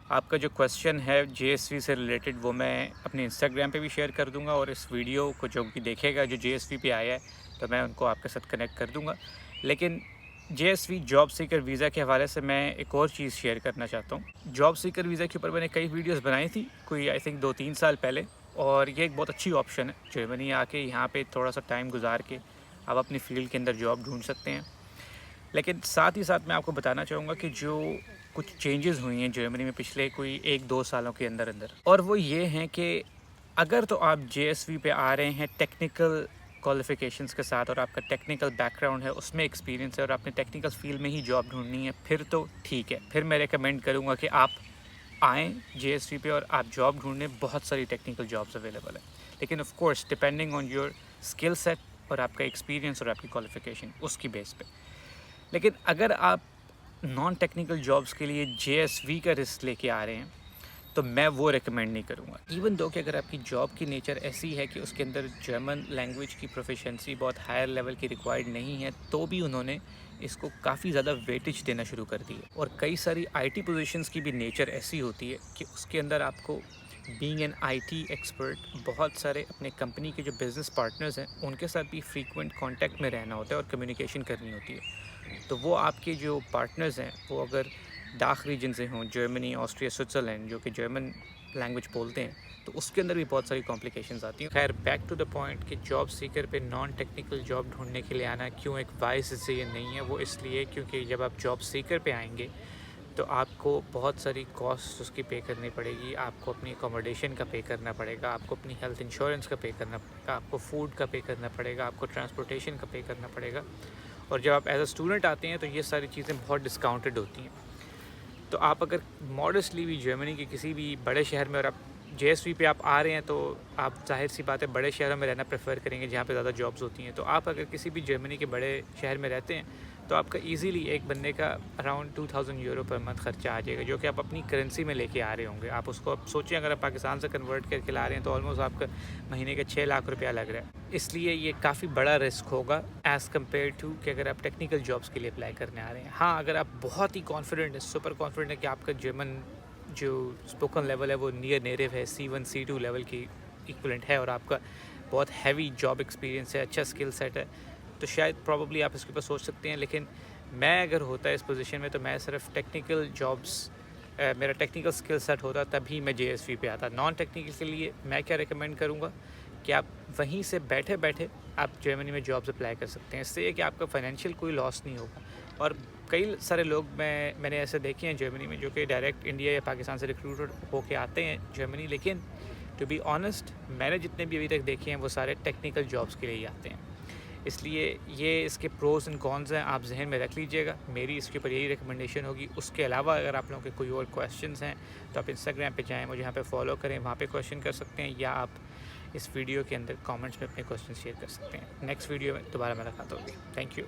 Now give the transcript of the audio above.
आपका जो क्वेश्चन है जेएसवी से रिलेटेड वो मैं अपने इंस्टाग्राम पे भी शेयर कर दूंगा, और इस वीडियो को जो भी देखेगा जो जेएसवी पे आया है तो मैं उनको आपके साथ कनेक्ट कर दूंगा। लेकिन जेएसवी जॉब सीकर वीज़ा के हवाले से मैं एक और चीज़ शेयर करना चाहता हूँ। जॉब सीकर वीज़ा के ऊपर मैंने कई वीडियोस बनाई थी, कोई आई थिंक 2-3 साल पहले, और ये एक बहुत अच्छी ऑप्शन है। जर्मनी आके यहाँ पे थोड़ा सा टाइम गुजार के आप अपनी फील्ड के अंदर जॉब ढूंढ सकते हैं। लेकिन साथ ही साथ मैं आपको बताना चाहूँगा कि जो कुछ चेंजेस हुई हैं जर्मनी में पिछले कोई 1-2 सालों के अंदर अंदर, और वो ये हैं कि अगर तो आप जेएसवी पे आ रहे हैं टेक्निकल क्वालिफ़िकेशंस के साथ और आपका टेक्निकल बैकग्राउंड है, उसमें एक्सपीरियंस है और आपने टेक्निकल फील्ड में ही जॉब ढूंढनी है, फिर तो ठीक है। फिर मैं रिकमेंड करूँगा कि आप आएँ जेएसवी पे और आप जॉब ढूंढें। बहुत सारी टेक्निकल जॉब्स अवेलेबल है, लेकिन of course depending on your skill set और आपका एक्सपीरियंस और आपकी क्वालिफ़िकेशन उसकी बेस पे। लेकिन अगर आप नॉन टेक्निकल जॉब्स के लिए जेएसवी का रिस्क लेके आ रहे हैं तो मैं वो रिकमेंड नहीं करूँगा। इवन दो कि अगर आपकी जॉब की नेचर ऐसी है कि उसके अंदर जर्मन लैंग्वेज की प्रोफिशिएंसी बहुत हायर लेवल की रिक्वायर्ड नहीं है, तो भी उन्होंने इसको काफ़ी ज़्यादा वेटेज देना शुरू कर दी है। और कई सारी आईटी पोजीशंस की भी नेचर ऐसी होती है कि उसके अंदर आपको बीइंग एन आईटी एक्सपर्ट बहुत सारे अपने कंपनी के जो बिज़नेस पार्टनर्स हैं उनके साथ भी फ्रीक्वेंट कांटेक्ट में रहना होता है और कम्युनिकेशन करनी होती है। तो वो आपके जो पार्टनर्स हैं वो अगर डाख रीजन से हों, जर्मनी, ऑस्ट्रिया, स्विट्ज़रलैंड, जो कि जर्मन लैंग्वेज बोलते हैं, तो उसके अंदर भी बहुत सारी कॉम्प्लिकेशंस आती हैं। खैर, बैक टू द पॉइंट कि जॉब सीकर पे नॉन टेक्निकल जॉब ढूंढने के लिए आना क्यों एक वाइज डिसीजन नहीं है, वो इसलिए क्योंकि जब आप जॉब सीकर पे आएंगे तो आपको बहुत सारी कॉस्ट उसकी पे करनी पड़ेगी। आपको अपनी अकोमोडेशन का पे करना पड़ेगा, आपको अपनी हेल्थ इंश्योरेंस का पे करना पड़ेगा, आपको फूड का पे करना पड़ेगा, आपको ट्रांसपोर्टेशन का पे करना पड़ेगा। और जब आप एज अ स्टूडेंट आते हैं तो ये सारी चीज़ें बहुत डिस्काउंटेड होती हैं। तो आप अगर मॉडेस्टली भी जर्मनी के किसी भी बड़े शहर में, और आप जेएसवी पे आप आ रहे हैं, तो आप जाहिर सी बात है बड़े शहरों में रहना प्रेफर करेंगे जहाँ पे ज़्यादा जॉब्स होती हैं। तो आप अगर किसी भी जर्मनी के बड़े शहर में रहते हैं तो आपका इजीली एक बंदे का अराउंड 2000 यूरो पर मंथ खर्चा आ जाएगा, जो कि आप अपनी करेंसी में लेके आ रहे होंगे। आप उसको अब सोचें, अगर आप पाकिस्तान से कन्वर्ट करके ला रहे हैं तो ऑलमोस्ट आपका महीने का 6 लाख रुपया लग रहा है। इसलिए ये काफ़ी बड़ा रिस्क होगा एज़ कम्पेयर टू कि अगर आप टेक्निकल जॉब्स के लिए अप्लाई करने आ रहे हैं। हाँ, अगर आप बहुत ही कॉन्फिडेंट है, सुपर कॉन्फिडेंट है कि आपका जर्मन जो स्पोकन लेवल है वो नियर नेटिव है, C1 C2 लेवल की इक्वलेंट है, और आपका बहुत हैवी जॉब एक्सपीरियंस है, अच्छा स्किल सेट है, तो शायद प्रॉब्ली आप इसके ऊपर सोच सकते हैं। लेकिन मैं अगर होता है इस पोजीशन में तो मैं सिर्फ टेक्निकल जॉब्स, मेरा टेक्निकल स्किल सेट होता तभी मैं जेएसवी पे आता। नॉन टेक्निकल के लिए मैं क्या रिकमेंड करूँगा कि आप वहीं से बैठे बैठे आप जर्मनी में जॉब्स अप्लाई कर सकते हैं। इससे ये कि आपका फाइनेंशियल कोई लॉस नहीं होगा। और कई सारे लोग मैंने ऐसे देखे हैं जर्मनी में जो कि डायरेक्ट इंडिया या पाकिस्तान से रिक्रूटर होके आते हैं जर्मनी, लेकिन टू बी ऑनेस्ट मैंने जितने भी अभी तक देखे हैं वो सारे टेक्निकल जॉब्स के लिए ही आते हैं। इसलिए ये इसके प्रोज एंड कॉन्स हैं, आप जहन में रख लीजिएगा। मेरी इसके ऊपर यही रिकमेंडेशन होगी। उसके अलावा अगर आप लोगों के कोई और क्वेश्चंस हैं तो आप इंस्टाग्राम पे जाएँ, मुझे यहाँ पे फॉलो करें, वहाँ पे क्वेश्चन कर सकते हैं, या आप इस वीडियो के अंदर कमेंट्स में अपने क्वेश्चन शेयर कर सकते हैं। नेक्स्ट वीडियो में दोबारा मुलाकात होगी। Thank you.